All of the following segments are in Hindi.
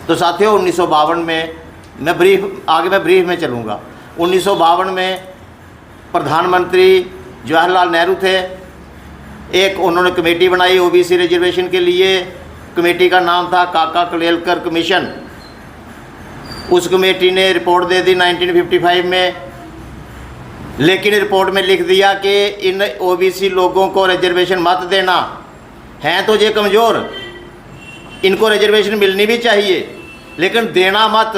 तो साथियों 1952 में मैं ब्रीफ में चलूँगा। 1952 में प्रधानमंत्री जवाहरलाल नेहरू थे। एक उन्होंने कमेटी बनाई ओबीसी रिजर्वेशन के लिए। कमेटी का नाम था काका कलेलकर कमीशन। उस कमेटी ने रिपोर्ट दे दी 1955 में, लेकिन रिपोर्ट में लिख दिया कि इन ओबीसी लोगों को रिजर्वेशन मत देना, हैं तो ये कमज़ोर, इनको रिजर्वेशन मिलनी भी चाहिए लेकिन देना मत,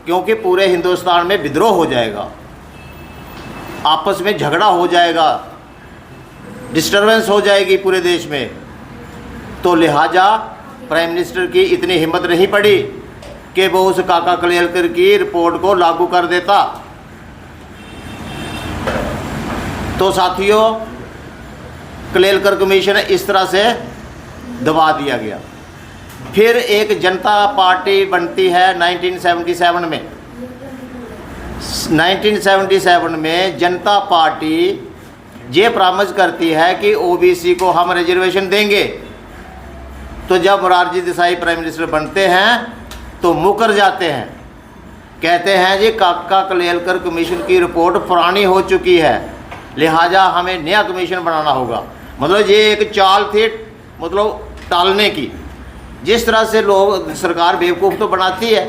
क्योंकि पूरे हिंदुस्तान में विद्रोह हो जाएगा, आपस में झगड़ा हो जाएगा, डिस्टर्बेंस हो जाएगी पूरे देश में। तो लिहाजा प्राइम मिनिस्टर की इतनी हिम्मत नहीं पड़ी कि वो उस काका कलेलकर की रिपोर्ट को लागू कर देता। तो साथियों कलेलकर कमीशन इस तरह से दबा दिया गया। फिर एक जनता पार्टी बनती है 1977 में। 1977 में जनता पार्टी ये प्रॉमिस करती है कि ओबीसी को हम रिजर्वेशन देंगे। तो जब मोरारजी देसाई प्राइम मिनिस्टर बनते हैं तो मुकर जाते हैं, कहते हैं जी काका कलेलकर कमीशन की रिपोर्ट पुरानी हो चुकी है, लिहाजा हमें नया कमीशन बनाना होगा। मतलब ये एक चाल थी, मतलब टालने की। जिस तरह से लोग सरकार बेवकूफ़ तो बनाती है,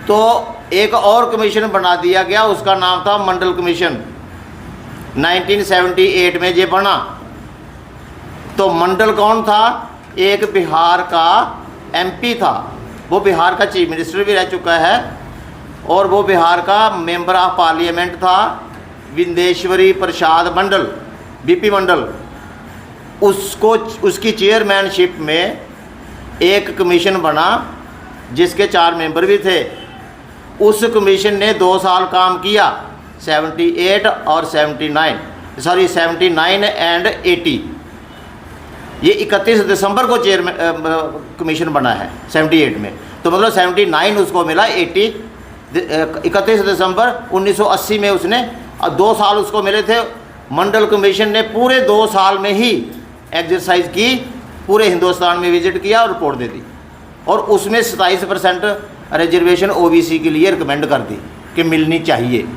तो एक और कमीशन बना दिया गया, उसका नाम था मंडल कमीशन। 1978 में ये बना। तो मंडल कौन था? एक बिहार का एमपी था, वो बिहार का चीफ मिनिस्टर भी रह चुका है, और वो बिहार का मेंबर ऑफ पार्लियामेंट था, विंदेश्वरी प्रसाद मंडल, बीपी मंडल। उसकी चेयरमैनशिप में एक कमीशन बना जिसके 4 मेंबर भी थे। उस कमीशन ने 2 साल काम किया, 78 और 79 एंड 80। ये 31 दिसंबर को कमीशन बना है 78 में। तो मतलब 79 उसको मिला, 31 दिसंबर 1980 में उसने 2 साल उसको मिले थे। मंडल कमीशन ने पूरे 2 साल में ही एक्सरसाइज की, पूरे हिंदुस्तान में विजिट किया और रिपोर्ट दे दी, और उसमें 27% रिजर्वेशन ओबीसी के लिए रिकमेंड कर दी कि मिलनी चाहिए।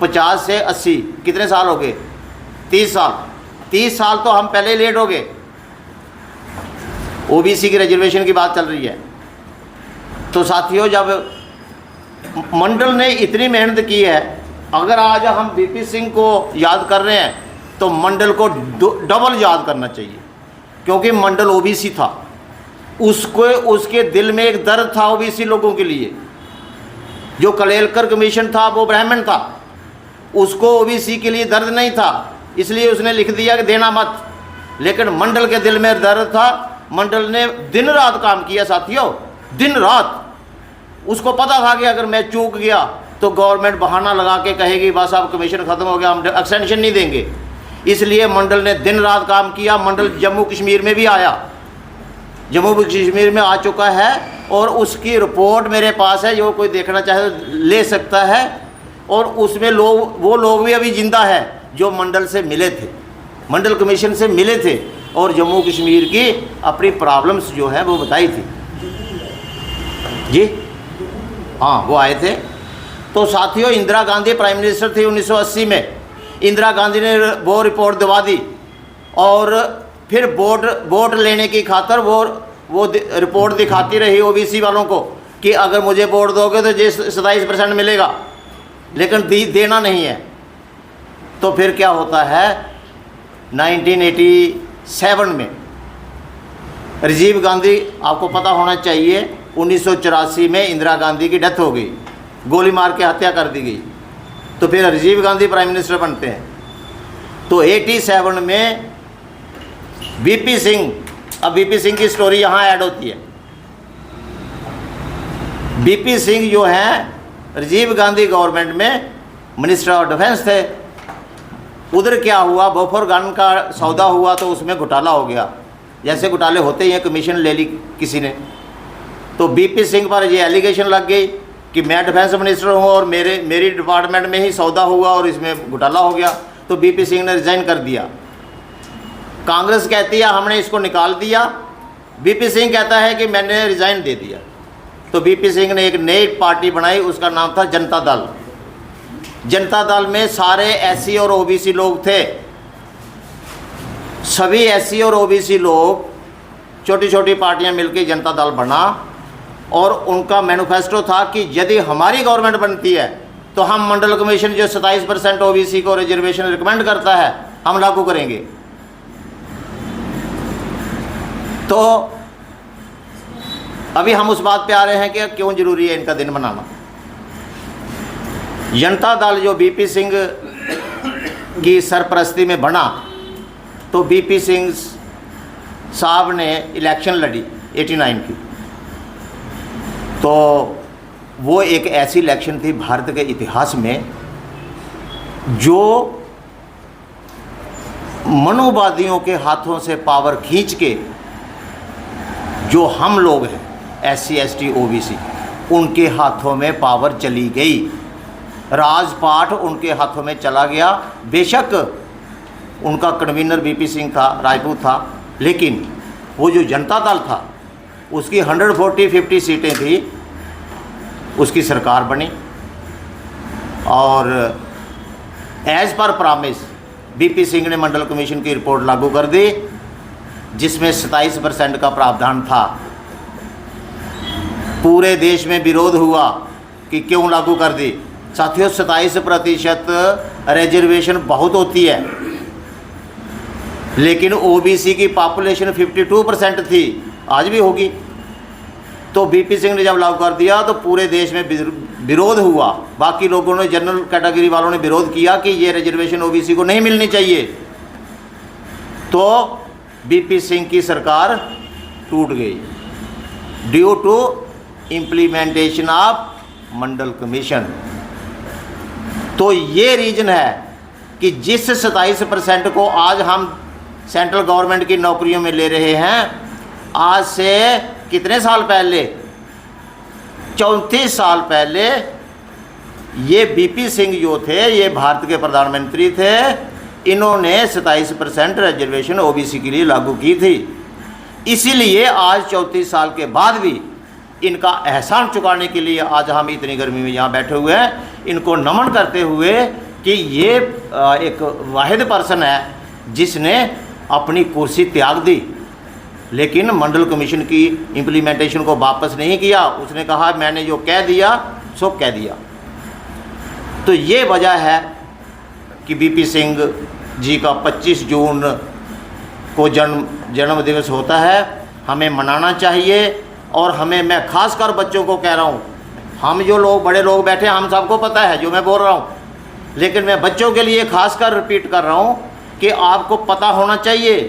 50 से 80 कितने साल हो गए? 30 साल। 30 साल तो हम पहले लेट हो गए। ओबीसी की रिजर्वेशन की बात चल रही है। तो साथियों जब मंडल ने इतनी मेहनत की है, अगर आज हम बीपी सिंह को याद कर रहे हैं तो मंडल को डबल याद करना चाहिए, क्योंकि मंडल ओबीसी था। उसके दिल में एक दर्द था ओबीसी लोगों के लिए। जो कलेलकर कमीशन था वो ब्राह्मण था, उसको ओबीसी के लिए दर्द नहीं था, इसलिए उसने लिख दिया कि देना मत। लेकिन मंडल के दिल में दर्द था। मंडल ने दिन रात काम किया साथियों, दिन रात। उसको पता था कि अगर मैं चूक गया तो गवर्नमेंट बहाना लगा के कहेगी बस अब कमीशन ख़त्म हो गया, हम एक्सटेंशन नहीं देंगे। इसलिए मंडल ने दिन रात काम किया। मंडल जम्मू कश्मीर में भी आया, जम्मू कश्मीर में आ चुका है, और उसकी रिपोर्ट मेरे पास है, जो कोई देखना चाहे तो ले सकता है। और उसमें वो लोग भी अभी जिंदा है जो मंडल से मिले थे, मंडल कमीशन से मिले थे, और जम्मू कश्मीर की अपनी प्रॉब्लम्स जो है वो बताई थी जी। हाँ, वो आए थे। तो साथियों इंदिरा गांधी प्राइम मिनिस्टर थी 1980 में। इंदिरा गांधी ने वो रिपोर्ट दबा दी, और फिर वोट लेने की खातर वो रिपोर्ट दिखाती रही ओबीसी वालों को कि अगर मुझे वोट दोगे तो ये 27% मिलेगा, लेकिन देना नहीं है। तो फिर क्या होता है, 1987 में राजीव गांधी, आपको पता होना चाहिए 1984 में इंदिरा गांधी की डेथ हो गई, गोली मार के हत्या कर दी गई। तो फिर राजीव गांधी प्राइम मिनिस्टर बनते हैं। तो 87 में वीपी सिंह, अब वीपी सिंह की स्टोरी यहाँ ऐड होती है। वीपी सिंह जो हैं राजीव गांधी गवर्नमेंट में मिनिस्टर ऑफ डिफेंस थे। उधर क्या हुआ, बोफोर गन का सौदा हुआ तो उसमें घोटाला हो गया। जैसे घोटाले होते ही हैं, कमीशन ले ली किसी ने। तो वीपी सिंह पर ये एलिगेशन लग गई कि मैं डिफेंस मिनिस्टर हूँ और मेरी डिपार्टमेंट में ही सौदा हुआ और इसमें घोटाला हो गया। तो वीपी सिंह ने रिज़ाइन कर दिया। कांग्रेस कहती है हमने इसको निकाल दिया, वीपी सिंह कहता है कि मैंने रिज़ाइन दे दिया। तो बीपी सिंह ने एक नई पार्टी बनाई, उसका नाम था जनता दल। जनता दल में सारे एससी और ओबीसी लोग थे। सभी एससी और ओबीसी लोग छोटी छोटी पार्टियां मिलकर जनता दल बना और उनका मैनिफेस्टो था कि यदि हमारी गवर्नमेंट बनती है तो हम मंडल कमीशन जो 27% ओबीसी को रिजर्वेशन रिकमेंड करता है हम लागू करेंगे। तो अभी हम उस बात पे आ रहे हैं कि क्यों जरूरी है इनका दिन मनाना। जनता दल जो बीपी सिंह की सरपरस्ती में बना, तो बीपी सिंह साहब ने इलेक्शन लड़ी 89 की। तो वो एक ऐसी इलेक्शन थी भारत के इतिहास में जो मनुवादियों के हाथों से पावर खींच के जो हम लोग हैं एससी एसटी ओबीसी उनके हाथों में पावर चली गई, राजपाट उनके हाथों में चला गया। बेशक उनका कन्वीनर बीपी सिंह था, राजपूत था, लेकिन वो जो जनता दल था उसकी 140-50 सीटें थी, उसकी सरकार बनी और as per promise BP Singh ने मंडल कमीशन की रिपोर्ट लागू कर दी जिसमें 27% का प्रावधान था। पूरे देश में विरोध हुआ कि क्यों लागू कर दी। साथियों, 27% रिजर्वेशन बहुत होती है, लेकिन ओबीसी की पॉपुलेशन 52% थी, आज भी होगी। तो बीपी सिंह ने जब लागू कर दिया तो पूरे देश में विरोध हुआ। बाकी लोगों ने, जनरल कैटेगरी वालों ने विरोध किया कि ये रिजर्वेशन ओबीसी को नहीं मिलनी चाहिए। तो बीपी सिंह की सरकार टूट गई due to implementation of Mandal commission. तो ये रीजन है कि जिस 27% को आज हम सेंट्रल गवर्नमेंट की नौकरियों में ले रहे हैं, आज से कितने साल पहले, 34 साल पहले ये बीपी सिंह जो थे, ये भारत के प्रधानमंत्री थे, इन्होंने 27% रिजर्वेशन ओबीसी के लिए लागू की थी। इसीलिए आज 34 साल के बाद भी इनका एहसान चुकाने के लिए आज हम इतनी गर्मी में यहाँ बैठे हुए हैं, इनको नमन करते हुए कि ये एक वाहिद पर्सन है जिसने अपनी कुर्सी त्याग दी, लेकिन मंडल कमीशन की इम्प्लीमेंटेशन को वापस नहीं किया। उसने कहा मैंने जो कह दिया सो कह दिया। तो ये वजह है कि बीपी सिंह जी का 25 जून को जन्म दिवस होता है, हमें मनाना चाहिए। और हमें, मैं खासकर बच्चों को कह रहा हूँ, हम जो लोग बड़े लोग बैठे हैं हम सबको पता है जो मैं बोल रहा हूँ, लेकिन मैं बच्चों के लिए खासकर रिपीट कर रहा हूँ कि आपको पता होना चाहिए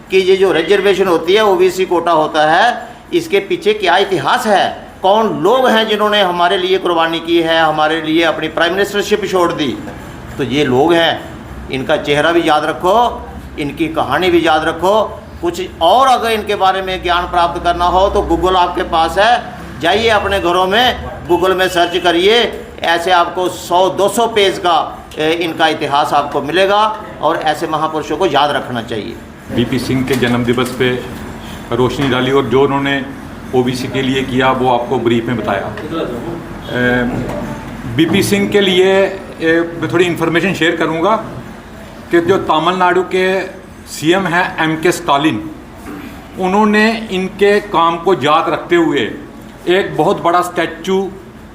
कि ये जो रिजर्वेशन होती है, ओबीसी कोटा होता है, इसके पीछे क्या इतिहास है, कौन लोग हैं जिन्होंने हमारे लिए कुर्बानी की है, हमारे लिए अपनी प्राइम मिनिस्टरशिप छोड़ दी। तो ये लोग हैं, इनका चेहरा भी याद रखो, इनकी कहानी भी याद रखो। कुछ और अगर इनके बारे में ज्ञान प्राप्त करना हो तो गूगल आपके पास है, जाइए अपने घरों में गूगल में सर्च करिए, ऐसे आपको 100-200 पेज का इनका इतिहास आपको मिलेगा और ऐसे महापुरुषों को याद रखना चाहिए। बीपी सिंह के जन्म दिवस पे रोशनी डाली और जो उन्होंने ओबीसी के लिए किया वो आपको ब्रीफ में बताया। बीपी सिंह के लिए मैं थोड़ी इन्फॉर्मेशन शेयर करूंगा कि जो तमिलनाडु के सीएम हैं एमके स्टालिन, उन्होंने इनके काम को याद रखते हुए एक बहुत बड़ा स्टैचू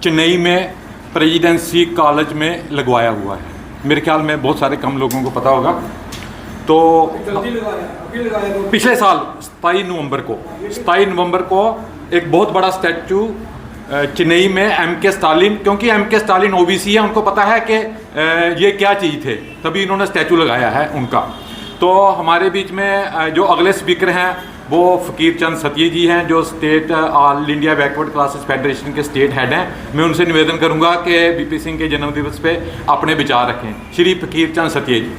चेन्नई में प्रेसिडेंसी कॉलेज में लगवाया हुआ है। मेरे ख्याल में बहुत सारे कम लोगों को पता होगा। तो पिछले साल 27 नवंबर को एक बहुत बड़ा स्टैचू चेन्नई में एमके स्टालिन, क्योंकि एमके स्टालिन ओबीसी है, उनको पता है कि ये क्या चीज़ थे, तभी इन्होंने स्टैचू लगाया है उनका। तो हमारे बीच में जो अगले स्पीकर हैं वो फ़कीर चंद सतिये जी हैं, जो state all India backward classes federation के स्टेट हेड हैं। मैं उनसे निवेदन करूंगा कि बीपी सिंह के जन्मदिवस पे अपने विचार रखें। श्री फ़कीर चंद सतिये जी।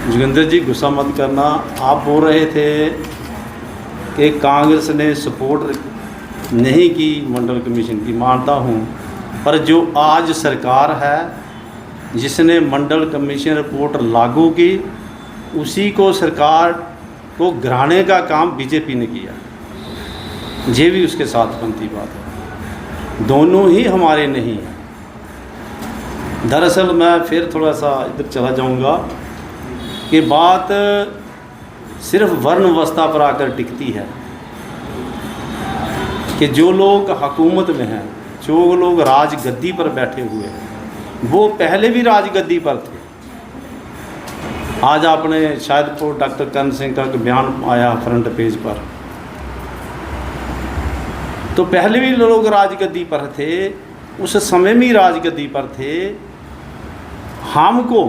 जोगिंदर जी, गुस्सा मत करना। आप बोल रहे थे कि कांग्रेस ने सपोर्ट नहीं की मंडल कमीशन की, मानता हूँ, पर जो आज सरकार है जिसने मंडल कमीशन रिपोर्ट लागू की, उसी को सरकार को गिराने का काम बीजेपी ने किया। ये भी उसके साथ बनती बात है, दोनों ही हमारे नहीं हैं। दरअसल मैं फिर थोड़ा सा इधर चला जाऊंगा कि बात सिर्फ वर्ण अवस्था पर आकर टिकती है कि जो लोग हुकूमत में हैं, जो लोग राजगद्दी पर बैठे हुए हैं, वो पहले भी राजगद्दी पर थे। आज आपने शायद तो डॉक्टर करण सिंह का एक बयान आया फ्रंट पेज पर, तो पहले भी लोग राजगद्दी पर थे, उस समय भी राजगद्दी पर थे। हमको,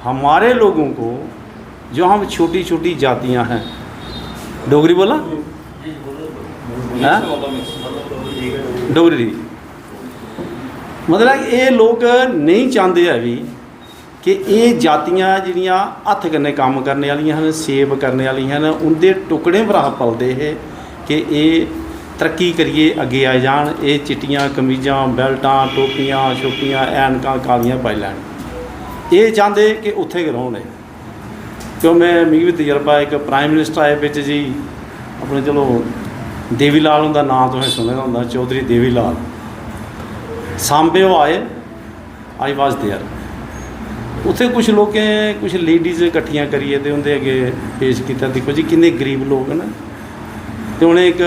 हमारे लोगों को, जो हम छोटी छोटी जातियां हैं, डोगरी बोला डोगरी, मतलब ये लोग नहीं चाहते है भी कि ये जातियां जिहड़ियां हत्थ कन्नै काम करने वालियां हैं, सेव करने वालियां हैं, उनके टुकड़े पर अस पलदे हे कि ये तरक्की करिए अगे आ जान, ये चिट्टियां कमीज़ां, बेल्टां, टोपियां शोपियां, ऐनकां कालियां पाई लैन। ये चाहते कि उत्थे गै रौहन। क्यों मैं मिगी भी तजर्बा एक प्राइम मिनिस्टर आए बिच जी अपने, चलो देवी लाल उनका नाम तुसें सुने दा होंदा, चौधरी देवी लाल सांबे वो आए, आई वाज देयर। उत्थे कुछ लोगें, कुछ लेडीज़ इकट्ठियां करिए ते उनके अगे पेश किया, देखो जी किन्ने गरीब लोग हैं। तो उन्हें एक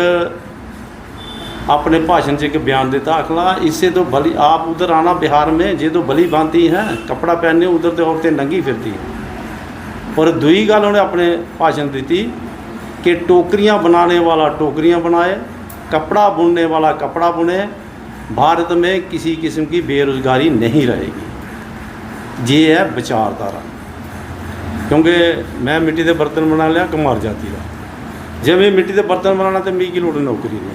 अपने भाषण से एक बयान देता, अखला इससे तो भली आप उधर आना बिहार में, जे तो भली बांधती हैं, कपड़ा पहनने उधर तो औरतें नंगी फिरती हैं। और दूई गल उन्हें अपने भाषण दी थी कि टोकरियां बनाने वाला टोकरियां बनाए, कपड़ा बुनने वाला कपड़ा बुने, भारत में किसी किस्म की बेरोज़गारी नहीं रहेगी। ये है विचारधारा। क्योंकि मैं मिट्टी के बर्तन बना लिया कुमार जाति का, जब मैं मिट्टी के बर्तन बनाना तो मिगी लोड़ नौकरी दी।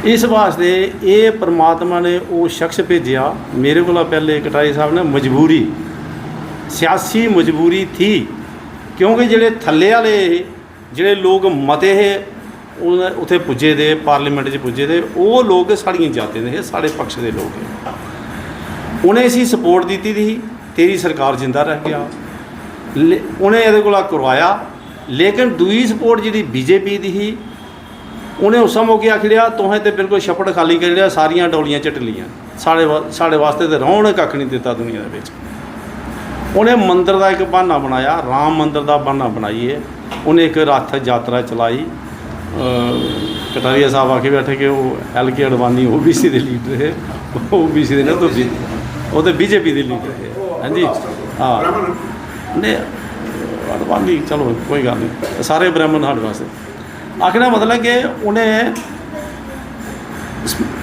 इस वास्ते ये परमात्मा ने वो शख्स भेजा मेरे को पहले कटारी साहब ने, मजबूरी, सियासी मजबूरी थी। क्योंकि जेडे थल्ले वाले जेडे लोग मते है उत्थे पुजे दे, पार्लीमेंट पुजे दे, वो लोग साड़ियां जाति दे, साढ़े पक्ष के लोग है। उन्हें असी सपोर्ट दी थी, तेरी सरकार जिंदा रह गया, उन्हें ये करवाया। लेकिन दूई सपोर्ट जी बीजेपी की ही, उन्हें उस मौके आखी लिया तुहें तो बिल्कुल छप्पड़ खाली कर लिया, सारियां डोलियां झट लियां, साढ़े वास्ते तो रौन कख नहीं दिता दुनिया के। उन्हें मंदिर का एक बहाना बनाया, राम मंदिर का बहाना बनाइए, उन्हें एक रथ यात्रा चलाई। कटारिया साहब आके बैठे कि वो LK अडवाणी OBC के लीडर है, OBC के नहीं तो BJP के लीडर है। हाँ जी, हाँ नहीं अडवाणी चलो कोई गल नहीं, सारे ब्राह्मण साढ़े वास्ते। आखना मतलब कि उन्हें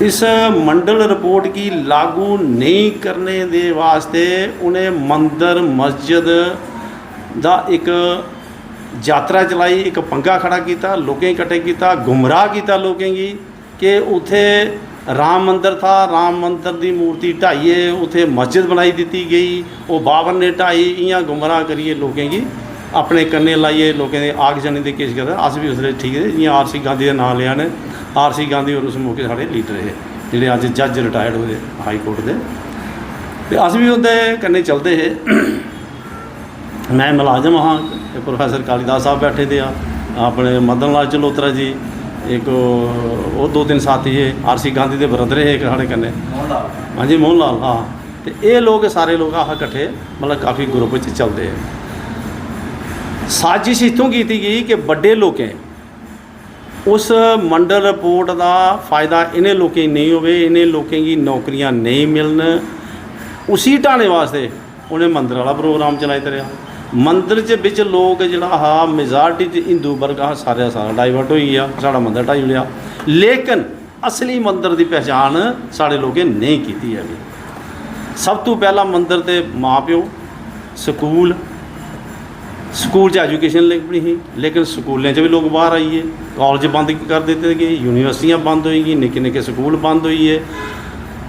इस मंडल रिपोर्ट की लागू नहीं करने दे वास्ते उन्हें मंदिर मस्जिद दा एक यात्रा चलाई, एक पंगा खड़ा किया, लोगों इकट्ठे किया, गुमराह किया लोगों की कि उथे राम मंदिर था, राम मंदिर की मूर्ति ढाइए, उथे मस्जिद बनाई दी गई, वो बाबर ने ढाई, इं गुमराह करिए लोगों की, अपने कन्ने लाइए लोगों के आगजनी के केस करते। अस भी उसले ठीक है जियां RC गांधी का नाम लिया ने, RC गांधी और उस मौके साढ़े लीडर है जोड़े अज जज रिटायर्ड हुए हाई कोर्ट के, तो अस भी उनके कन्ने चलते है। मैं मुलाजम हाँ, प्रोफैसर कालीदास साहब बैठे थे, अपने मदन लाल चलोत्रा जी, एक वो 2-3 साथी है, RC गांधी के ब्रदर है एक साढ़े कन्ने, हाँ जी मोहन लाल, हाँ। तो ये लोग सारे लोग आह कट्ठे मतलब काफ़ी ग्रुप चलते हैं। साजिश इतों की गई कि बड़े लोगों उस मंडल रिपोर्ट का फ़ायदा इन्हें लोगों नहीं हो, इन्हें लोगों की नौकरियां नहीं मिलन, उसी ढाने वास्ते उन्हें मंदिर वाला प्रोग्राम चलाई तरह। मंदिर च बिच लोग जोड़ा हा मेजॉरिटी हिंदू वर्ग हा सारा डाइवर्ट हो गया, साड़ा मंदिर ढाई लिया। लेकिन असली मंदिर की पहचान साढ़े लोगों नहीं की है। सब तो पहला मंदिर ते माँ प्यो, स्कूल च एजुकेशन लगनी ही, लेकिन स्कूलों भी लोग बाहर आइए, कॉलेज बंद कर देते गए, यूनिवर्सिटियां बंद होई गई, निक्के निक्के स्कूल बंद होइए,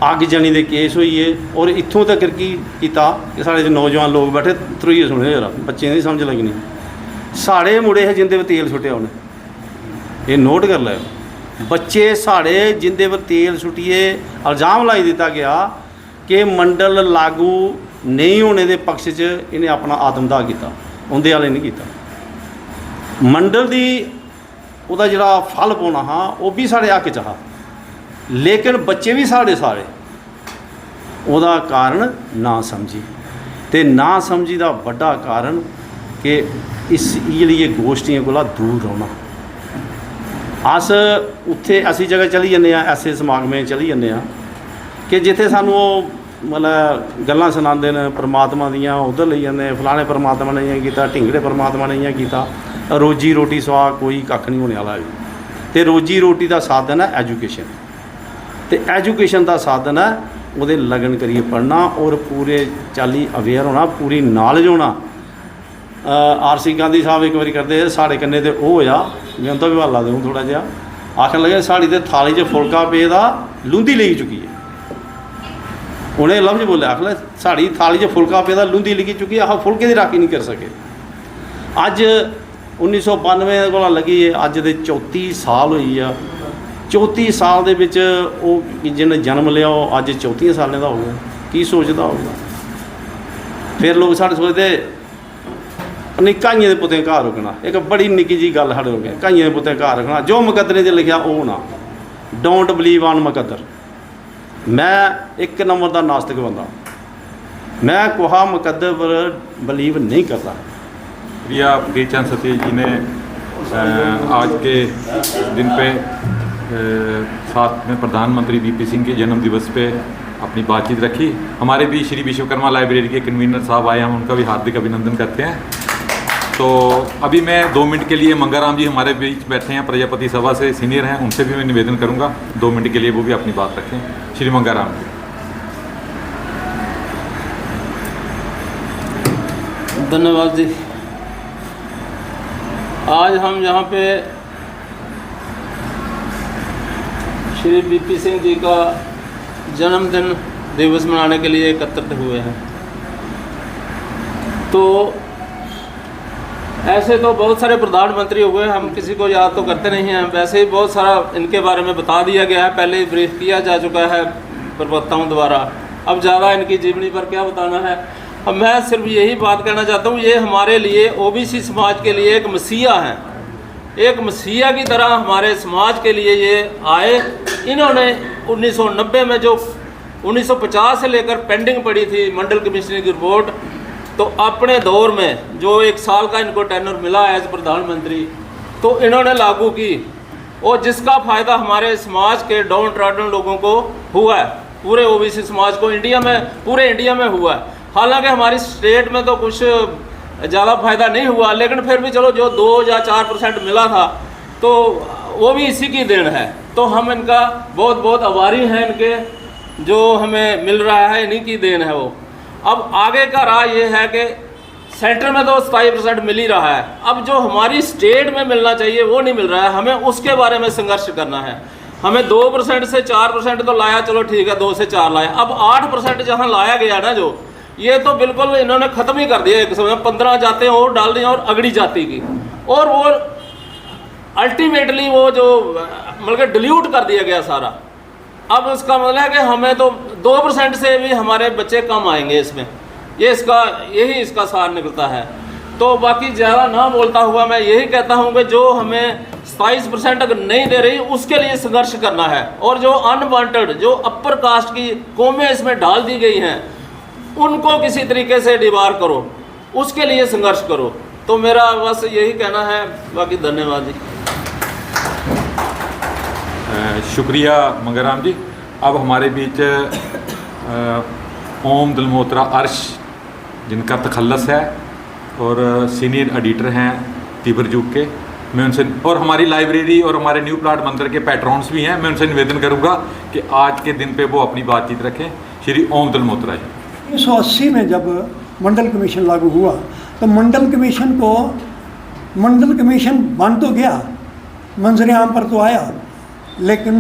अग जानी के केस होइए। और इत्थों तक की किया कि साढ़े नौजवान लोग बैठे त्रोइए सुने जरा बच्चे नहीं समझ लगनी, साढ़े मुड़े है जिंदे पर तेल सुट्टिया उन्हें, ये नोट कर लो, बच्चे साढ़े जिंदे पर तेल सुट्टिए इल्जाम लाई दिता गया कि मंडल लागू नहीं होने के पक्ष च इन्हें अपना आत्मदाह किया, उनके वाले नहीं किया। मंडल की ਉਹਦਾ ਜਿਹੜਾ ਫਲ ਪਾਉਣਾ ਹਾਂ ਉਹ ਵੀ ਸਾਡੇ ਹੱਕ 'ਚ ਹਾਂ, ਲੇਕਿਨ ਬੱਚੇ ਵੀ ਸਾਡੇ ਸਾਰੇ ਉਹਦਾ ਕਾਰਨ ਨਾ ਸਮਝੀ, ਤੇ ਨਾ ਸਮਝੀ ਦਾ ਵੱਡਾ ਕਾਰਨ ਕਿ ਇਸ ਜਿਹੜੀਆਂ ਗੋਸ਼ਟੀਆਂ ਕੋਲ ਦੂਰ ਰਹਿਣਾ। ਅਸ ਉੱਥੇ ਅਸੀਂ ਜਗ੍ਹਾ ਚਲੀ ਜਾਂਦੇ ਹਾਂ, ਐਸੇ ਸਮਾਗਮਾਂ ਚਲੀ ਜਾਂਦੇ ਹਾਂ ਕਿ ਜਿੱਥੇ ਸਾਨੂੰ ਉਹ ਮਤਲਬ ਗੱਲਾਂ ਸੁਣਾਉਂਦੇ ਨੇ ਪਰਮਾਤਮਾ ਦੀਆਂ, ਉੱਧਰ ਲਈ ਜਾਂਦੇ ਫਲਾਣੇ ਪਰਮਾਤਮਾ ਨੇ ਇਹ ਕੀਤਾ, ਢਿੰਗੜੇ ਪਰਮਾਤਮਾ ਨੇ ਇਹ ਕੀਤਾ। ਰੋਜੀ ਰੋਟੀ ਸਵਾ ਕੋਈ ਕੱਖ ਨਹੀਂ ਹੋਣੇ ਵਾਲਾ ਵੀ, ਤੇ ਰੋਜੀ ਰੋਟੀ ਦਾ ਸਾਧਨ ਹੈ ਐਜੂਕੇਸ਼ਨ, ਤੇ ਐਜੂਕੇਸ਼ਨ ਦਾ ਸਾਧਨ ਹੈ ਉਹਦੇ ਲਗਨ ਕਰੀਏ ਪੜ੍ਹਨਾ ਔਰ ਪੂਰੇ ਚਾਲੀ ਅਵੇਅਰ ਹੋਣਾ, ਪੂਰੀ ਨੌਲੇਜ ਹੋਣਾ। ਆਰ.ਸੀ. ਗਾਂਧੀ ਸਾਹਿਬ ਇੱਕ ਵਾਰੀ ਕਰਦੇ ਸਾਡੇ ਕੰਨੇ ਤੇ ਉਹ ਹੋਇਆ, ਮੈਂ ਉਹਦਾ ਵੀ ਹਵਾਲਾ ਦੇਵਾਂ ਥੋੜ੍ਹਾ ਜਿਹਾ, ਆਖਣ ਲੱਗੇ ਸਾਡੀ ਤੇ ਥਾਲੀ 'ਚ ਫੁਲਕਾ ਪਏ ਦਾ ਲੂੰਦੀ ਲਈ ਚੁੱਕੀ ਹੈ। ਉਹਨੇ ਲਫ਼ਜ਼ ਬੋਲਿਆ, ਆਖਲਾ ਸਾਡੀ ਥਾਲੀ 'ਚ ਫੁਲਕਾ ਪਏ ਦਾ ਲੂੰਦੀ ਲਿਖੀ ਚੁੱਕੀ ਹੈ, ਆਹ ਫੁਲਕੇ ਦੀ ਰਾਖੀ ਨਹੀਂ ਕਰ ਸਕੇ। ਅੱਜ 1992 ਕੋਲ ਲੱਗੀ ਹੈ, ਅੱਜ ਦੇ 34 ਸਾਲ ਹੋਈ ਆ। 34 ਸਾਲ ਦੇ ਵਿੱਚ ਉਹ ਜਿਹਨੇ ਜਨਮ ਲਿਆ ਉਹ ਅੱਜ 34 ਸਾਲਾਂ ਦਾ ਹੋ ਗਿਆ, ਕੀ ਸੋਚਦਾ ਹੋਊਗਾ। ਫਿਰ ਲੋਕ ਸਾਡੇ ਸੋਚਦੇ ਨਹੀਂ ਕਾਈਆਂ ਦੇ ਪੁੱਤੇ ਘਰ ਰੁਕਣਾ, ਇੱਕ ਬੜੀ ਨਿੱਕੀ ਜੀ ਗੱਲ ਸਾਡੇ ਹੋ ਗਈ, ਕਾਈਆਂ ਦੇ ਪੁੱਤੇ ਘਰ ਰੱਖਣਾ, ਜੋ ਮੁਕੱਦਰੇ 'ਚ ਲਿਖਿਆ ਉਹ ਨਾ, ਡੋਂਟ ਬਲੀਵ ਆਨ ਮੁਕੱਦਰ। ਮੈਂ ਇੱਕ ਨੰਬਰ ਦਾ ਨਾਸਤਿਕ ਬੰਦਾ, मैं कोहा मुकद्दर पर बिलीव नहीं करता। प्रिया प्रियचंद सतीश जी ने आज के दिन पे साथ में प्रधानमंत्री वीपी सिंह के जन्म दिवस पे अपनी बातचीत रखी। हमारे भी श्री विश्वकर्मा लाइब्रेरी के कन्वीनर साहब आए, हम उनका भी हार्दिक अभिनंदन करते हैं। तो अभी मैं 2 मिनट के लिए मंगाराम जी हमारे बीच बैठे हैं, प्रजापति सभा से सीनियर हैं, उनसे भी मैं निवेदन करूंगा 2 मिनट के लिए वो भी अपनी बात रखें। श्री मंगाराम जी। धन्यवाद जी। आज हम यहाँ पे श्री वीपी सिंह जी का जन्मदिन दिवस मनाने के लिए एकत्रित हुए हैं। तो ऐसे तो बहुत सारे प्रधानमंत्री हुए, हम किसी को याद तो करते नहीं हैं, वैसे ही बहुत सारा इनके बारे में बता दिया गया है, पहले ही ब्रीफ किया जा चुका है प्रवक्ताओं द्वारा। अब ज़्यादा इनकी जीवनी पर क्या बताना है। अब मैं सिर्फ यही बात कहना चाहता हूँ, ये हमारे लिए ओबीसी समाज के लिए एक मसीहा हैं, एक मसीहा की तरह हमारे समाज के लिए ये आए। इन्होंने 1990 में जो 1950 से लेकर पेंडिंग पड़ी थी मंडल कमीशन की रिपोर्ट, तो अपने दौर में जो 1 साल का इनको टेन्योर मिला एज प्रधानमंत्री, तो इन्होंने लागू की, और जिसका फ़ायदा हमारे समाज के डाउन ट्रॉडन लोगों को हुआ है, पूरे ओबीसी समाज को इंडिया में, पूरे इंडिया में हुआ है। हालांकि हमारी स्टेट में तो कुछ ज़्यादा फ़ायदा नहीं हुआ, लेकिन फिर भी चलो जो 2 या 4% मिला था तो वो भी इसी की देन है। तो हम इनका बहुत बहुत आभारी हैं, इनके जो हमें मिल रहा है इन्हीं की देन है वो। अब आगे का राह ये है कि सेंटर में तो 27% मिल ही रहा है, अब जो हमारी स्टेट में मिलना चाहिए वो नहीं मिल रहा है, हमें उसके बारे में संघर्ष करना है। हमें 2% से 4% तो लाया, चलो ठीक है 2 से 4 लाया, अब 8% जहाँ लाया गया ना, जो ये तो बिल्कुल इन्होंने ख़त्म ही कर दिया। एक समय 15 जाते और डाल दी और अगड़ी जाति की, और वो अल्टीमेटली वो जो मतलब डिल्यूट कर दिया गया सारा। अब इसका मतलब है कि हमें तो 2% से भी हमारे बच्चे कम आएंगे इसमें, ये इसका यही इसका सार निकलता है। तो बाकी ज़्यादा ना बोलता हुआ मैं यही कहता हूँ कि जो हमें 27% अगर नहीं दे रही उसके लिए संघर्ष करना है, और जो अनवांटेड जो अपर कास्ट की कौमें इसमें डाल दी गई हैं उनको किसी तरीके से डिबार करो, उसके लिए संघर्ष करो। तो मेरा बस यही कहना है, बाकी धन्यवाद जी। शुक्रिया मंगाराम जी। अब हमारे बीच ओम दलमोत्रा अर्श, जिनका तखल्लस है और सीनियर एडिटर हैं तिबरजूक के, मैं उनसे, और हमारी लाइब्रेरी और हमारे न्यू प्लाट मंदिर के पैट्रॉन्स भी हैं, मैं उनसे निवेदन करूंगा कि आज के दिन पे वो अपनी बातचीत रखें। श्री ओम दलमोत्रा जी। 1980 में जब मंडल कमीशन लागू हुआ तो मंडल कमीशन बन तो गया, मंजर आम पर तो आया, लेकिन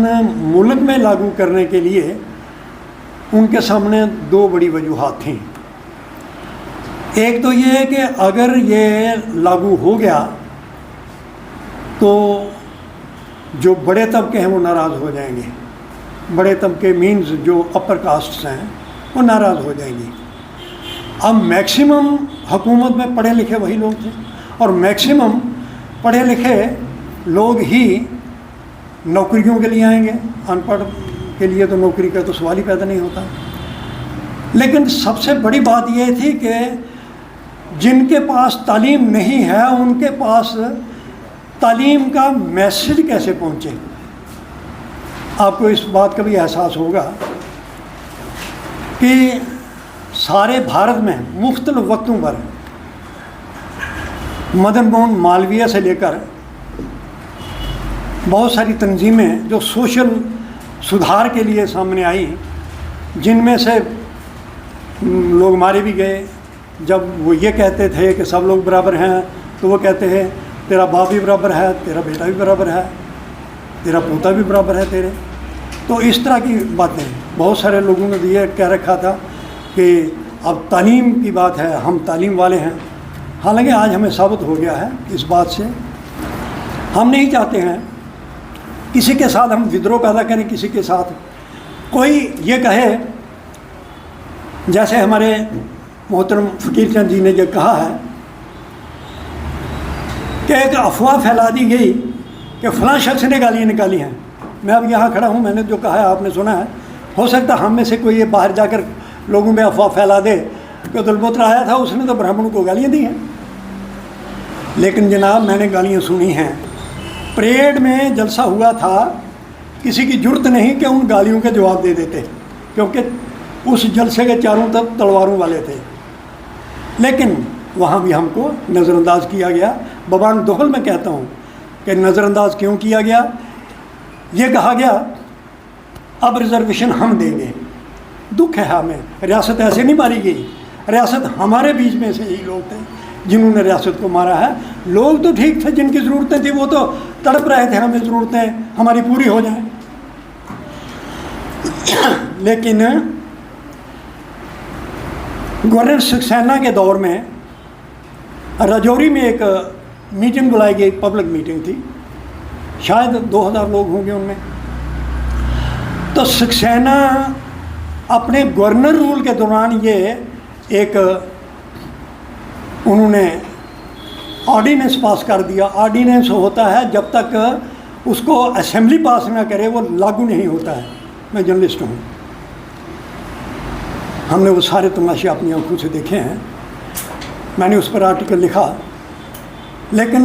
मुल्क में लागू करने के लिए उनके सामने 2 बड़ी वजूहात थीं। एक तो ये है कि अगर ये लागू हो गया तो जो बड़े तबके हैं वो नाराज़ हो जाएंगे, बड़े तबके मीन्स जो अपर कास्ट्स हैं वो नाराज़ हो जाएंगी। अब मैक्सिमम हुकूमत में पढ़े लिखे वही लोग थे, और मैक्सिमम पढ़े लिखे लोग ही नौकरियों के लिए आएंगे, अनपढ़ के लिए तो नौकरी का तो सवाल ही पैदा नहीं होता। लेकिन सबसे बड़ी बात यह थी कि जिनके पास तालीम नहीं है उनके पास तालीम का मैसेज कैसे पहुँचे। आपको इस बात का भी एहसास होगा कि सारे भारत में मुख्तलिफ वक्तों पर मदन मोहन मालवीय से लेकर बहुत सारी तंजीमें जो सोशल सुधार के लिए सामने आई, जिनमें से लोग मारे भी गए। जब वो ये कहते थे कि सब लोग बराबर हैं, तो वो कहते हैं तेरा बाप भी बराबर है, तेरा बेटा भी बराबर है, तेरा पोता भी बराबर है तेरे। तो इस तरह की बातें बहुत सारे लोगों ने ये कह रखा था कि अब तालीम की बात है, हम तालीम वाले हैं। हालांकि आज हमें साबित हो गया है इस बात से। हम नहीं चाहते हैं किसी के साथ हम विद्रोह पैदा करें, किसी के साथ कोई ये कहे, जैसे हमारे मोहतरम फ़कीर चंद जी ने जो कहा है कि एक अफवाह फैला दी गई कि फ़लाँ शख्स ने गालियाँ निकाली हैं। मैं अब यहाँ खड़ा हूँ, मैंने जो कहा है आपने सुना है। हो सकता हम में से कोई ये बाहर जाकर लोगों में अफवाह फैला दे कि दलबोत्र आया था, उसने तो ब्राह्मणों को गालियाँ दी हैं। लेकिन जनाब मैंने गालियाँ सुनी हैं। परेड में जलसा हुआ था, किसी की जुर्त नहीं कि उन गालियों के जवाब दे देते, क्योंकि उस जलसे के चारों तरफ तलवारों वाले थे। लेकिन वहाँ भी हमको नज़रअंदाज किया गया। बबान दोहल में कहता हूँ कि नज़रअंदाज क्यों किया गया। ये कहा गया अब रिजर्वेशन हम देंगे। दुख है हमें, रियासत ऐसे नहीं मारी गई। रियासत हमारे बीच में से ही लोग थे जिन्होंने रियासत को मारा है। लोग तो ठीक थे, जिनकी ज़रूरतें थी वो तो तड़प रहे थे हमें ज़रूरतें हमारी पूरी हो जाएं। लेकिन गवर्नर सक्सेना के दौर में राजौरी में एक मीटिंग बुलाई गई, पब्लिक मीटिंग थी, शायद 2000 लोग होंगे उनमें। तो सक्सेना अपने गवर्नर रूल के दौरान ये एक उन्होंने ऑर्डिनेंस पास कर दिया। ऑर्डिनेंस होता है जब तक उसको असेंबली पास ना करे वो लागू नहीं होता है। मैं जर्नलिस्ट हूँ, हमने वो सारे तमाशे अपनी आंखों से देखे हैं। मैंने उस पर आर्टिकल लिखा। लेकिन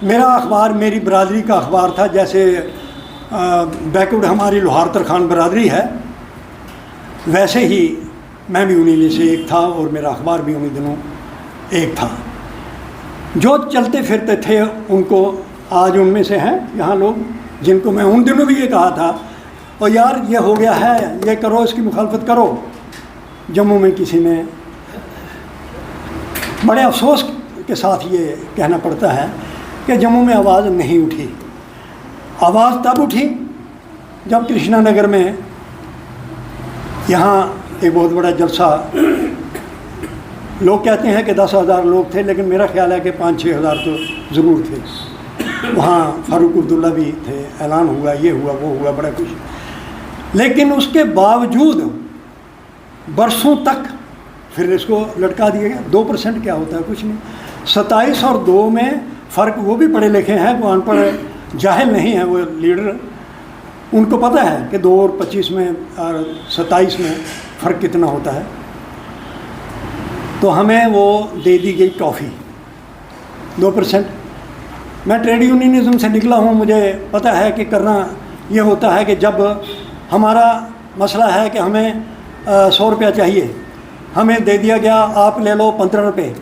मेरा अखबार मेरी बरादरी का अखबार था। जैसे बैकवर्ड हमारी लोहार तरखान बरादरी है, वैसे ही मैं भी उन्हीं में से एक था और मेरा अखबार भी उन्हीं दिनों एक था। जो चलते फिरते थे उनको आज उनमें से हैं यहाँ लोग जिनको मैं उन दिनों भी ये कहा था, और यार ये हो गया है, ये करो, इसकी मुखालफत करो। जम्मू में किसी ने बड़े अफसोस के साथ ये कहना पड़ता है कि जम्मू में आवाज़ नहीं उठी। आवाज़ तब उठी जब कृष्णा नगर में यहाँ एक बहुत बड़ा जलसा, लोग कहते हैं कि 10,000 लोग थे, लेकिन मेरा ख्याल है कि 5-6 हज़ार तो ज़रूर थे। वहाँ फारूक अब्दुल्ला भी थे, ऐलान हुआ, ये हुआ, वो हुआ, बड़ा कुछ। लेकिन उसके बावजूद बरसों तक फिर इसको लटका दिया गया। 2% क्या होता है, कुछ नहीं। 27 और 2 में फ़र्क, वो भी पढ़े लिखे हैं, वो अनपढ़ जाहिल नहीं है वो लीडर, उनको पता है कि 2 और 25 में और 27 में फ़र्क कितना होता है। तो हमें वो दे दी गई टॉफ़ी 2%। मैं ट्रेड यूनियनिज़म से निकला हूँ, मुझे पता है कि करना ये होता है कि जब हमारा मसला है कि हमें 100 रुपया चाहिए, हमें दे दिया गया आप ले लो 15 रुपये,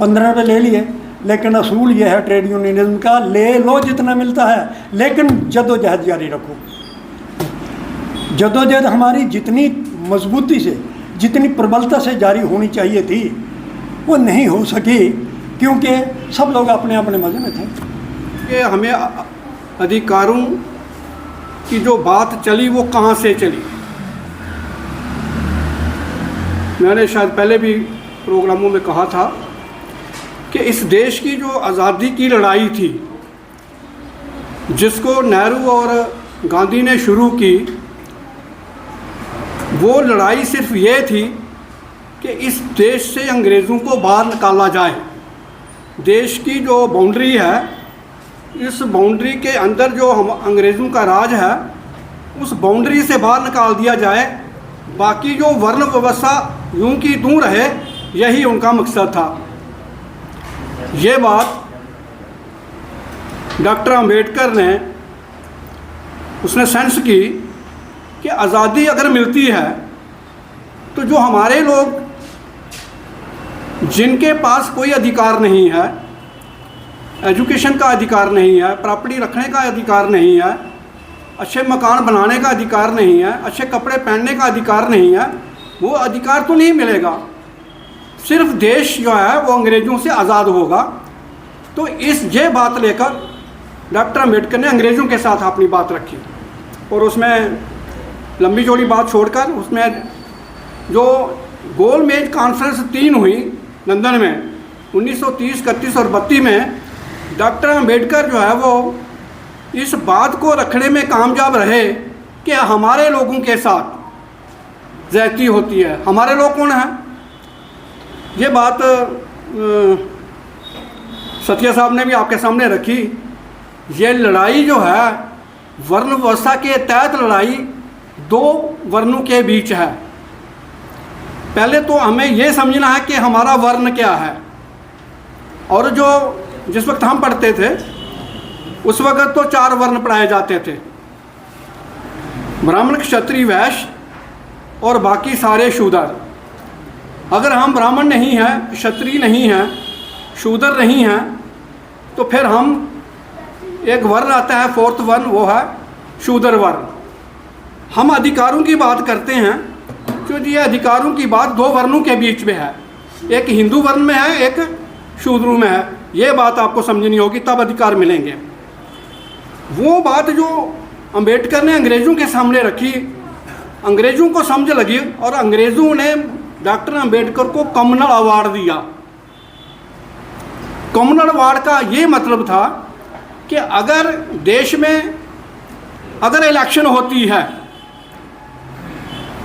15 रुपये ले लिए। लेकिन असूल ये है ट्रेड यूनियनिज्म का, ले लो जितना मिलता है, लेकिन जद्दोजहद जारी रखो। जद्दोजहद हमारी जितनी मजबूती से, जितनी प्रबलता से जारी होनी चाहिए थी, वो नहीं हो सकी, क्योंकि सब लोग अपने अपने मज़े में थे। कि हमें अधिकारों की जो बात चली वो कहाँ से चली। मैंने शायद पहले भी प्रोग्रामों में कहा था कि इस देश की जो आज़ादी की लड़ाई थी, जिसको नेहरू और गांधी ने शुरू की, वो लड़ाई सिर्फ ये थी कि इस देश से अंग्रेज़ों को बाहर निकाला जाए। देश की जो बाउंड्री है इस बाउंड्री के अंदर जो हम अंग्रेज़ों का राज है उस बाउंड्री से बाहर निकाल दिया जाए, बाकी जो वर्ण व्यवस्था यूं की दूर रहे, यही उनका मकसद था। ये बात डॉक्टर अंबेडकर ने उसने सेंस की कि आज़ादी अगर मिलती है तो जो हमारे लोग जिनके पास कोई अधिकार नहीं है, एजुकेशन का अधिकार नहीं है, प्रॉपर्टी रखने का अधिकार नहीं है, अच्छे मकान बनाने का अधिकार नहीं है, अच्छे कपड़े पहनने का अधिकार नहीं है, वो अधिकार तो नहीं मिलेगा। सिर्फ देश जो है वो अंग्रेज़ों से आज़ाद होगा। तो ये बात लेकर डॉक्टर अंबेडकर ने अंग्रेज़ों के साथ अपनी बात रखी और उसमें लंबी चौड़ी बात छोड़कर उसमें जो गोलमेज कॉन्फ्रेंस 3 हुई लंदन में 1930, 31 और 32 में, डॉक्टर अंबेडकर जो है वो इस बात को रखने में कामयाब रहे कि हमारे लोगों के साथ ज़्यादती होती है। हमारे लोग कौन हैं? ये बात सत्या साहब ने भी आपके सामने रखी। ये लड़ाई जो है वर्ण व्यवस्था के तहत लड़ाई 2 वर्णों के बीच है। पहले तो हमें ये समझना है कि हमारा वर्ण क्या है। और जो जिस वक्त हम पढ़ते थे उस वक्त तो 4 वर्ण पढ़ाए जाते थे, ब्राह्मण, क्षत्रिय, वैश्य और बाकी सारे शूद्र। अगर हम ब्राह्मण नहीं हैं, क्षत्रिय नहीं हैं, शूद्र नहीं हैं, तो फिर हम एक वर्ण आता है 4th वर्ण, वो है शूद्र वर्ण। हम अधिकारों की बात करते हैं क्योंकि ये अधिकारों की बात 2 वर्णों के बीच में है, एक हिंदू वर्ण में है, एक शूद्रों में है। ये बात आपको समझनी होगी, तब अधिकार मिलेंगे। वो बात जो अंबेडकर ने अंग्रेज़ों के सामने रखी, अंग्रेज़ों को समझ लगी और अंग्रेज़ों ने डॉक्टर अंबेडकर को कम्युनल अवार्ड दिया। कम्युनल अवार्ड का ये मतलब था कि अगर देश में अगर इलेक्शन होती है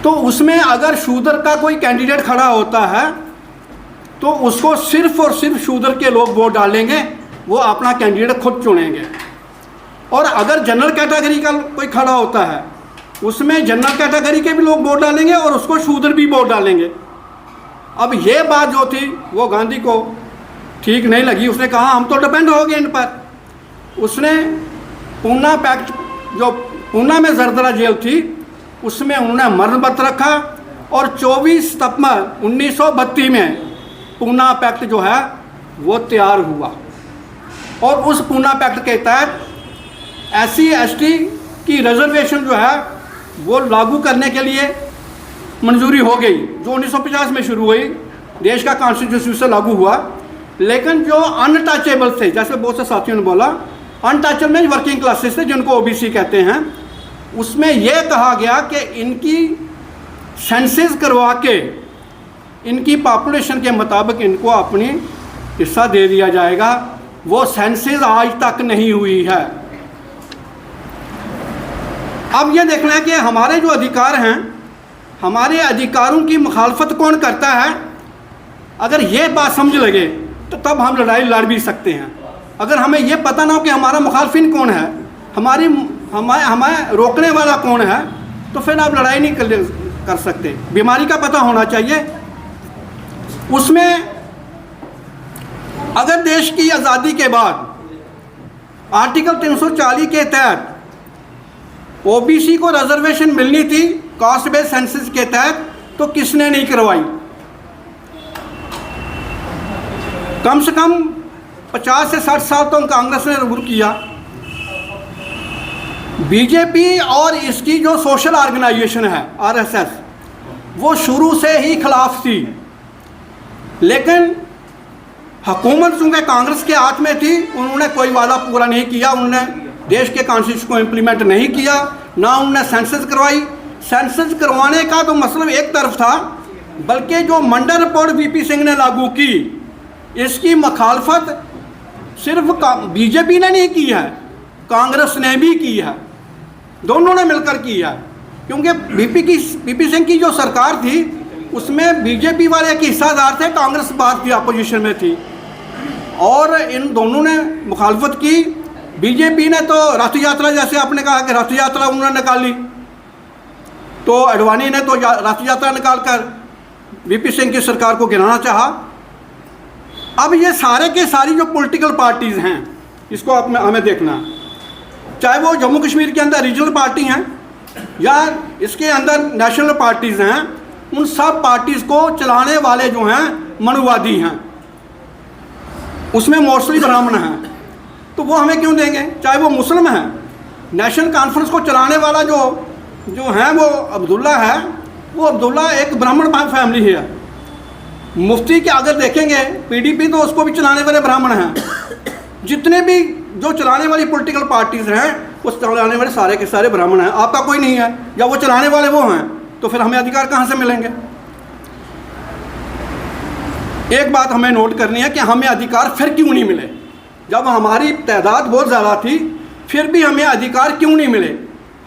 तो उसमें अगर शूद्र का कोई कैंडिडेट खड़ा होता है तो उसको सिर्फ और सिर्फ शूद्र के लोग वोट डालेंगे, वो अपना कैंडिडेट खुद चुनेंगे। और अगर जनरल कैटेगरी का कोई खड़ा होता है उसमें जनरल कैटेगरी के भी लोग वोट डालेंगे और उसको शूद्र भी वोट डालेंगे। अब ये बात जो थी वो गांधी को ठीक नहीं लगी। उसने कहा हम तो डिपेंड हो गए इन पर। उसने पूना पैक्ट, जो पूना में जरदारी जेल थी, उसमें उन्होंने मरणबत रखा और 24 सितंबर 1932 में पूना पैक्ट जो है वो तैयार हुआ। और उस पूना पैक्ट के तहत SC/ST की रिजर्वेशन जो है वो लागू करने के लिए मंजूरी हो गई, जो 1950 में शुरू हुई, देश का कॉन्स्टिट्यूशन से लागू हुआ। लेकिन जो अनटचेबल थे, जैसे बहुत से साथियों ने बोला, अनटचेबल में वर्किंग क्लासेस थे जिनको OBC कहते हैं, उसमें यह कहा गया कि इनकी सेंसस करवा के इनकी पॉपुलेशन के मुताबिक इनको अपनी हिस्सा दे दिया जाएगा। वो सेंसस आज तक नहीं हुई है। अब ये देखना है कि हमारे जो अधिकार हैं, हमारे अधिकारों की मुखालफत कौन करता है। अगर ये बात समझ लगे तो तब हम लड़ाई लड़ भी सकते हैं। अगर हमें ये पता ना हो कि हमारा मुखालफिन कौन है, हमें रोकने वाला कौन है, तो फिर आप लड़ाई नहीं कर सकते। बीमारी का पता होना चाहिए। उसमें अगर देश की आज़ादी के बाद आर्टिकल 340 के तहत OBC को रिजर्वेशन मिलनी थी कास्ट बेस्ड सेंसस के तहत, तो किसने नहीं करवाई। कम से कम 50 से 60 साल तो कांग्रेस ने रूल किया। बीजेपी और इसकी जो सोशल ऑर्गेनाइजेशन है RSS, वो शुरू से ही खिलाफ थी। लेकिन हुकूमत चूँकि कांग्रेस के हाथ में थी, उन्होंने कोई वादा पूरा नहीं किया। उन्होंने देश के कॉन्स्टिट्यूशन को इम्प्लीमेंट नहीं किया, ना उन्होंने सेंसस करवाई। सेंसस करवाने का तो मतलब एक तरफ था, बल्कि जो मंडल रिपोर्ट VP सिंह ने लागू की, इसकी मुखालफत सिर्फ बीजेपी ने नहीं की है, कांग्रेस ने भी की है, दोनों ने मिलकर की है। क्योंकि VP सिंह की जो सरकार थी उसमें बीजेपी वाले के हिस्सेदार थे, कांग्रेस बात थी, अपोजिशन में थी, और इन दोनों ने मुखालफत की। बीजेपी ने तो रथ यात्रा, जैसे आपने कहा कि रथ यात्रा उन्होंने निकाली, तो अडवाणी ने तो रथ यात्रा निकालकर वीपी सिंह की सरकार को गिराना चाहा। अब ये सारे के सारी जो पॉलिटिकल पार्टीज़ हैं, इसको आप हमें देखना, चाहे वो जम्मू कश्मीर के अंदर रीजनल पार्टी हैं या इसके अंदर नेशनल पार्टीज़ हैं, उन सब पार्टीज़ को चलाने वाले जो हैं मनुवादी हैं, उसमें मोस्टली ब्राह्मण हैं। तो वो हमें क्यों देंगे, चाहे वो मुस्लिम हैं। नेशनल कॉन्फ्रेंस को चलाने वाला जो है वो अब्दुल्ला है, वो अब्दुल्ला एक ब्राह्मण फैमिली है। मुफ्ती के अगर देखेंगे पीडीपी, तो उसको भी चलाने वाले ब्राह्मण हैं। जितने भी जो चलाने वाली पॉलिटिकल पार्टीज हैं, उस चलाने वाले सारे के सारे ब्राह्मण हैं। आपका कोई नहीं है, या वो चलाने वाले वो हैं, तो फिर हमें अधिकार कहाँ से मिलेंगे। एक बात हमें नोट करनी है कि हमें अधिकार फिर क्यों नहीं मिले। जब हमारी तादाद बहुत ज़्यादा थी, फिर भी हमें अधिकार क्यों नहीं मिले।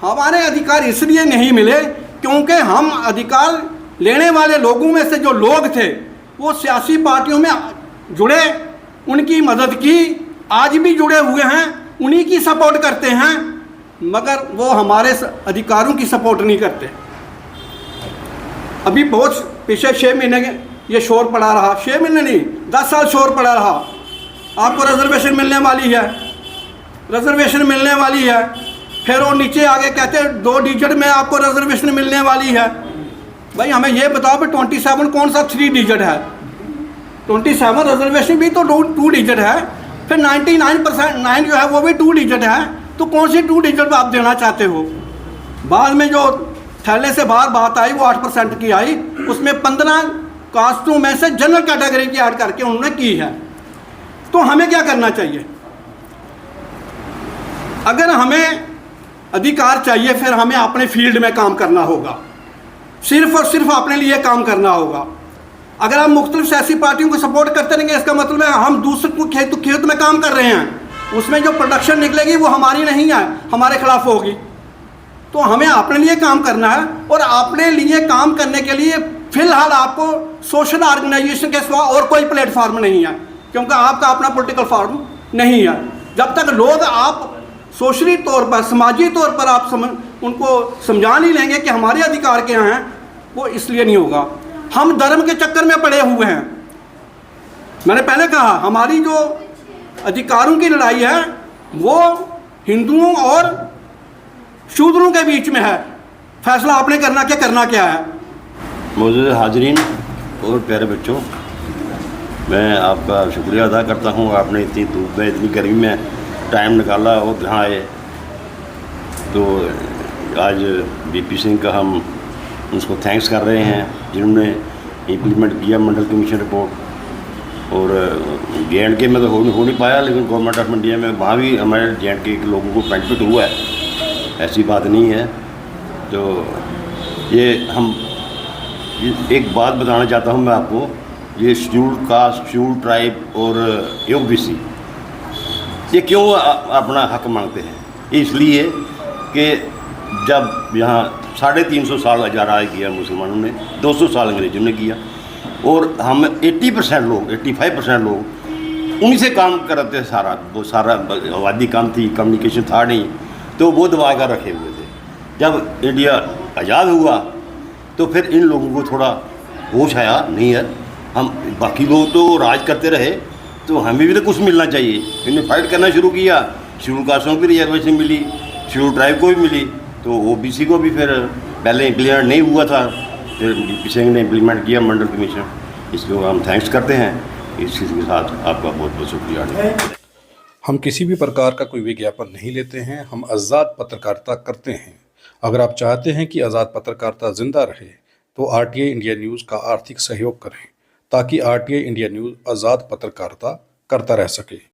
हमारे अधिकार इसलिए नहीं मिले क्योंकि हम अधिकार लेने वाले लोगों में से जो लोग थे वो सियासी पार्टियों में जुड़े, उनकी मदद की, आज भी जुड़े हुए हैं, उन्हीं की सपोर्ट करते हैं, मगर वो हमारे अधिकारों की सपोर्ट नहीं करते। अभी बहुत पिछले 6 महीने ये शोर पड़ा रहा, 6 महीने नहीं 10 साल शोर पड़ा रहा, आपको रिजर्वेशन मिलने वाली है, रिजर्वेशन मिलने वाली है। फिर वो नीचे आगे कहते हैं 2 डिजिट में आपको रिजर्वेशन मिलने वाली है। भाई हमें ये बताओ कि 27 कौन सा 3 डिजिट है। 27 रिजर्वेशन भी तो 2 डिजिट है, फिर 99% जो है वो भी 2 डिजिट है। तो कौन सी 2 डिजिट आप देना चाहते हो। बाद में जो थैले से बाहर बात आई वो 8% की आई, उसमें 15 कास्टों में से जनरल कैटेगरी की ऐड करके उन्होंने की है। तो हमें क्या करना चाहिए, अगर हमें अधिकार चाहिए फिर हमें अपने फील्ड में काम करना होगा, सिर्फ और सिर्फ अपने लिए काम करना होगा। अगर हम मुख्तलिफ सियासी पार्टियों को सपोर्ट करते रहेंगे, इसका मतलब है हम दूसरे को खेत में काम कर रहे हैं, उसमें जो प्रोडक्शन निकलेगी वो हमारी नहीं है, हमारे खिलाफ होगी। तो हमें अपने लिए काम करना है, और अपने लिए काम करने के लिए फिलहाल आपको सोशल ऑर्गेनाइजेशन के सिवा और कोई प्लेटफॉर्म नहीं है, क्योंकि आपका अपना पॉलिटिकल फॉर्म नहीं है। जब तक लोग आप सोशली तौर पर, समाजी तौर पर आप उनको समझा नहीं लेंगे कि हमारे अधिकार क्या हैं, वो इसलिए नहीं होगा। हम धर्म के चक्कर में पड़े हुए हैं। मैंने पहले कहा हमारी जो अधिकारों की लड़ाई है वो हिंदुओं और शूद्रों के बीच में है। फैसला आपने करना क्या है। मौजूद हाजरीन और प्यारे बच्चों, मैं आपका शुक्रिया अदा करता हूँ, आपने इतनी धूप में, इतनी गर्मी में टाइम निकाला और यहाँ आए। तो आज वीपी सिंह का हम उसको थैंक्स कर रहे हैं जिन्होंने इम्प्लीमेंट किया मंडल कमीशन रिपोर्ट। और JNK में तो हो नहीं पाया, लेकिन गवर्नमेंट ऑफ इंडिया में वहाँ भी हमारे JNK के लोगों को बेनिफिट हुआ है, ऐसी बात नहीं है। तो ये एक बात बताना चाहता हूँ मैं आपको, ये शेड्यूल्ड कास्ट, शेड्यूल्ड ट्राइब और OBC ये क्यों अपना हक मांगते हैं। इसलिए कि जब यहाँ 350 साल राज किया मुसलमानों ने, 200 साल अंग्रेजों ने किया, और हम 80% लोग, 85% लोग उन्हीं से काम करते थे। वो सारा आबादी कम थी, कम्युनिकेशन था नहीं, तो वो दबा कर रखे हुए थे। जब इंडिया आज़ाद हुआ तो फिर इन लोगों को थोड़ा होश आया, नहीं यार हम बाकी लोग तो राज करते रहे, तो हमें भी तो कुछ मिलना चाहिए। इन्हें फाइट करना शुरू किया, शेड्यूल कास्टों की रिजर्वेशन मिली, शेड्यूल ट्राइब को भी मिली, तो OBC को भी फिर पहले इम्प्लीमेंट नहीं हुआ था, फिर वीपी सिंह ने इम्प्लीमेंट किया मंडल कमीशन। इसको हम थैंक्स करते हैं। इस चीज़ के साथ आपका बहुत बहुत शुक्रिया। हम किसी भी प्रकार का कोई विज्ञापन नहीं लेते हैं, हम आज़ाद पत्रकारिता करते हैं। अगर आप चाहते हैं कि आज़ाद पत्रकारिता जिंदा रहे तो RTI इंडिया न्यूज़ का आर्थिक सहयोग करें, ताकि RTI इंडिया न्यूज़ आज़ाद पत्रकारिता करता रह सके।